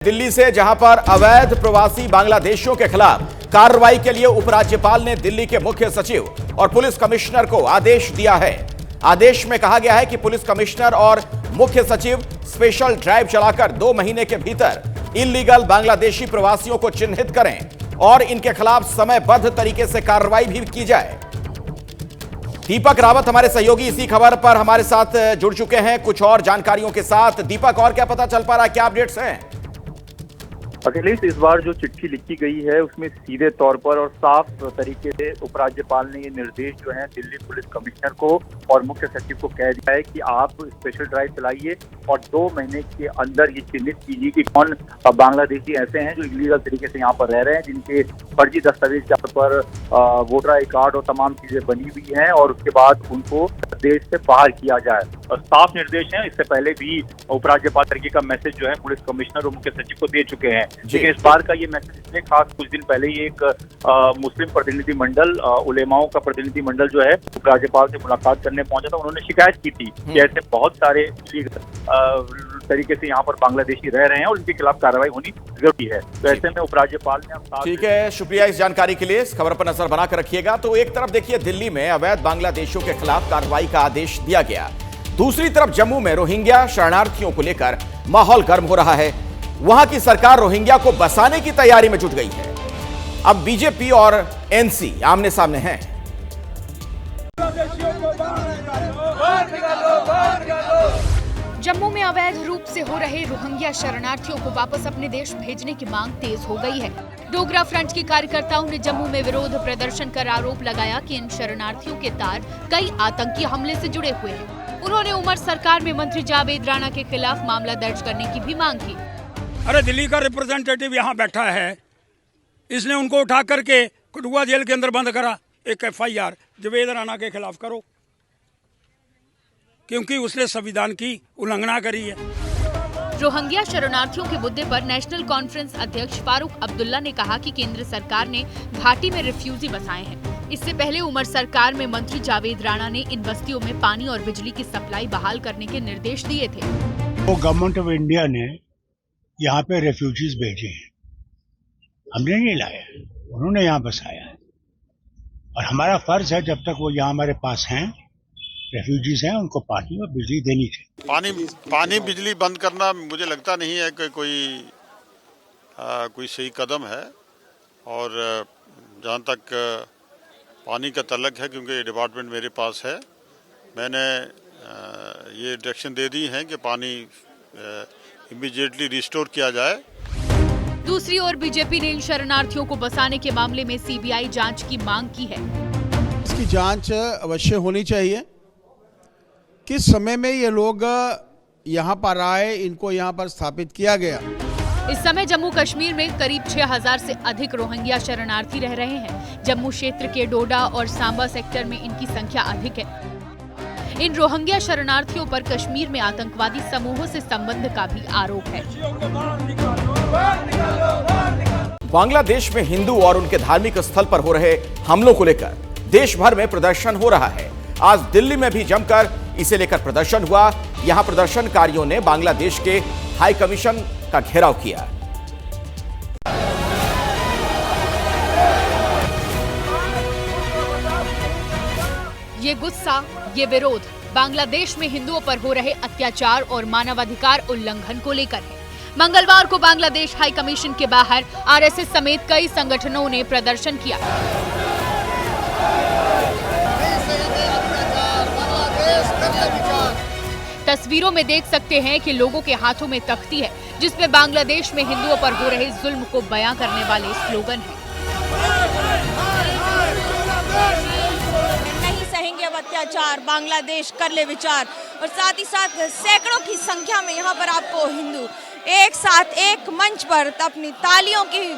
दिल्ली से जहां पर अवैध प्रवासी बांग्लादेशियों के खिलाफ कार्रवाई के लिए उपराज्यपाल ने दिल्ली के मुख्य सचिव और पुलिस कमिश्नर को आदेश दिया है। आदेश में कहा गया है कि पुलिस कमिश्नर और मुख्य सचिव स्पेशल ड्राइव चलाकर 2 महीने के भीतर इल्लीगल बांग्लादेशी प्रवासियों को चिन्हित करें और इनके खिलाफ समयबद्ध तरीके से कार्रवाई भी की जाए। दीपक रावत हमारे सहयोगी इसी खबर पर हमारे साथ जुड़ चुके हैं कुछ और जानकारियों के साथ। दीपक, और क्या पता चल पा रहा है, क्या अपडेट्स हैं? अखिलेश, इस बार जो चिट्ठी लिखी गई है उसमें सीधे तौर पर और साफ तरीके से उपराज्यपाल ने ये निर्देश जो है दिल्ली पुलिस कमिश्नर को और मुख्य सचिव को कह दिया है कि आप स्पेशल ड्राइव चलाइए और 2 महीने के अंदर ये चिन्हित कीजिए कि कौन बांग्लादेशी ऐसे हैं जो इलीगल तरीके से यहाँ पर रह रहे हैं, जिनके फर्जी दस्तावेज के तौर पर वोटर आई कार्ड और तमाम चीजें बनी हुई हैं, और उसके बाद उनको देश से बाहर किया जाए। और साफ निर्देश है, इससे पहले भी उपराज्यपाल तरीके का मैसेज जो है पुलिस कमिश्नर और मुख्य सचिव को दे चुके हैं। लेकिन इस बार का ये मैसेज इसलिए खास, कुछ दिन पहले ही एक मुस्लिम प्रतिनिधि मंडल, उलेमाओं का प्रतिनिधि मंडल जो है उपराज्यपाल से मुलाकात करने पहुंचा था। उन्होंने शिकायत की थी कि ऐसे बहुत सारे तरीके से यहाँ पर बांग्लादेशी रह रहे हैं और उनके खिलाफ कार्रवाई होनी जरूरी है। तो ऐसे में उपराज्यपाल ने अब ठीक है, शुक्रिया इस जानकारी के लिए। इस खबर पर नजर बनाकर रखिएगा। तो एक तरफ देखिए दिल्ली में अवैध बांग्लादेशियों के खिलाफ कार्रवाई का आदेश दिया गया, दूसरी तरफ जम्मू में रोहिंग्या शरणार्थियों को लेकर माहौल गर्म हो रहा है। वहां की सरकार रोहिंग्या को बसाने की तैयारी में जुट गई है। अब बीजेपी और एनसी आमने सामने हैं। जम्मू में अवैध रूप से हो रहे रोहिंग्या शरणार्थियों को वापस अपने देश भेजने की मांग तेज हो गई है। डोगरा फ्रंट के कार्यकर्ताओं ने जम्मू में विरोध प्रदर्शन कर आरोप लगाया कि इन शरणार्थियों के तार कई आतंकी हमले से जुड़े हुए हैं। उन्होंने उमर सरकार में मंत्री जावेद राणा के खिलाफ मामला दर्ज करने की भी मांग की। अरे दिल्ली का रिप्रेजेंटेटिव यहाँ बैठा है, इसने उनको उठा करके कठुआ जेल के अंदर बंद करा। एक FIR जावेद राणा के खिलाफ करो, क्योंकि उसने संविधान की उल्लंघना करी है। रोहिंग्या शरणार्थियों के मुद्दे पर नेशनल कॉन्फ्रेंस अध्यक्ष फारूक अब्दुल्ला ने कहा कि केंद्र सरकार ने घाटी में रिफ्यूजी बसाए हैं। इससे पहले उमर सरकार में मंत्री जावेद राणा ने इन बस्तियों में पानी और बिजली की सप्लाई बहाल करने के निर्देश दिए थे। वो गवर्नमेंट ऑफ इंडिया ने यहाँ पे रेफ्यूजीज भेजे हैं, हमने नहीं लाया, उन्होंने यहाँ बसाया है। और हमारा फर्ज है, जब तक वो यहाँ हमारे पास हैं, रेफ्यूजीज हैं, उनको पानी और बिजली देनी चाहिए। पानी बिजली बंद करना मुझे लगता नहीं है कि कोई सही कदम है। और जहाँ तक पानी का तल्लक है, क्योंकि ये डिपार्टमेंट मेरे पास है, मैंने ये डायरेक्शन दे दी है कि पानी इमीडिएटली रिस्टोर किया जाए। दूसरी ओर बीजेपी ने इन शरणार्थियों को बसाने के मामले में CBI जांच की मांग की है। इसकी जांच अवश्य होनी चाहिए। किस समय में ये लोग यहाँ पर आए, इनको यहाँ पर स्थापित किया गया। इस समय जम्मू कश्मीर में करीब 6000 से अधिक रोहिंग्या शरणार्थी रह रहे हैं। जम्मू क्षेत्र के डोडा और सांबा सेक्टर में इनकी संख्या अधिक है। इन रोहिंग्या शरणार्थियों पर कश्मीर में आतंकवादी समूहों से संबंध का भी आरोप है। बांग्लादेश में हिंदू और उनके धार्मिक स्थल पर हो रहे हमलों को लेकर देश भर में प्रदर्शन हो रहा है। आज दिल्ली में भी जमकर इसे लेकर प्रदर्शन हुआ। यहां प्रदर्शनकारियों ने बांग्लादेश के हाई कमीशन का घेराव किया। ये गुस्सा, ये विरोध बांग्लादेश में हिंदुओं पर हो रहे अत्याचार और मानवाधिकार उल्लंघन को लेकर है। मंगलवार को बांग्लादेश हाई कमीशन के बाहर RSS समेत कई संगठनों ने प्रदर्शन किया। तस्वीरों में देख सकते हैं कि लोगों के हाथों में तख्ती है, जिसमें बांग्लादेश में हिंदुओं पर हो रहे जुल्म को बयां करने वाले स्लोगन हैं। अत्याचार, बांग्लादेश कर ले विचार। और साथ ही साथ सैकड़ों की संख्या में यहाँ पर आपको हिंदू एक साथ एक मंच पर अपनी तालियों की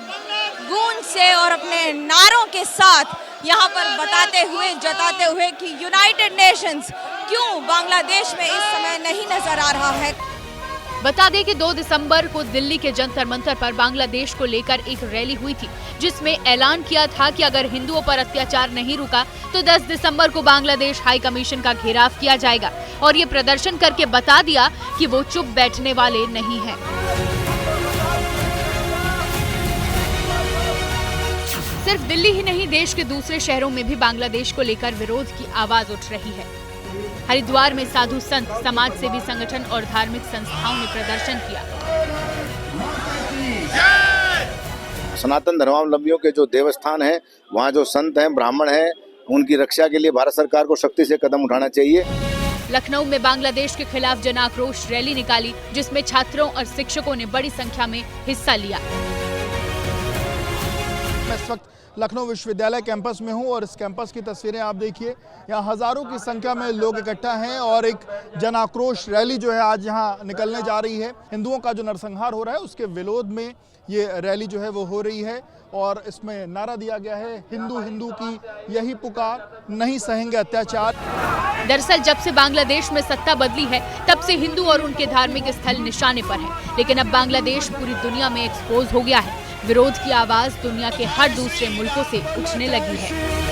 गूंज से और अपने नारों के साथ यहाँ पर बताते हुए, जताते हुए कि यूनाइटेड नेशंस क्यों बांग्लादेश में इस समय नहीं नजर आ रहा है। बता दें कि 2 दिसंबर को दिल्ली के जंतर मंतर पर बांग्लादेश को लेकर एक रैली हुई थी, जिसमें ऐलान किया था कि अगर हिंदुओं पर अत्याचार नहीं रुका तो 10 दिसंबर को बांग्लादेश हाई कमीशन का घेराव किया जाएगा। और ये प्रदर्शन करके बता दिया कि वो चुप बैठने वाले नहीं हैं। सिर्फ दिल्ली ही नहीं, देश के दूसरे शहरों में भी बांग्लादेश को लेकर विरोध की आवाज उठ रही है। हरिद्वार में साधु संत, समाज सेवी संगठन और धार्मिक संस्थाओं ने प्रदर्शन किया। सनातन धर्मावलंबियों के जो देवस्थान हैं, वहाँ जो संत हैं, ब्राह्मण हैं, उनकी रक्षा के लिए भारत सरकार को सख्ती से कदम उठाना चाहिए। लखनऊ में बांग्लादेश के खिलाफ जन आक्रोश रैली निकाली, जिसमें छात्रों और शिक्षकों ने बड़ी संख्या में हिस्सा लिया। मैं इस वक्त लखनऊ विश्वविद्यालय कैंपस में हूं और इस कैंपस की तस्वीरें आप देखिए। यहाँ हजारों की संख्या में लोग इकट्ठा हैं और एक जन आक्रोश रैली जो है आज यहाँ निकलने जा रही है। हिंदुओं का जो नरसंहार हो रहा है उसके विरोध में ये रैली जो है वो हो रही है और इसमें नारा दिया गया है, हिंदू हिंदू की यही पुकार, नहीं सहेंगे अत्याचार। दरअसल जब से बांग्लादेश में सत्ता बदली है, तब से हिंदू और उनके धार्मिक स्थल निशाने पर है। लेकिन अब बांग्लादेश पूरी दुनिया में एक्सपोज हो गया है। विरोध की आवाज दुनिया के हर दूसरे मुल्कों से उठने लगी है।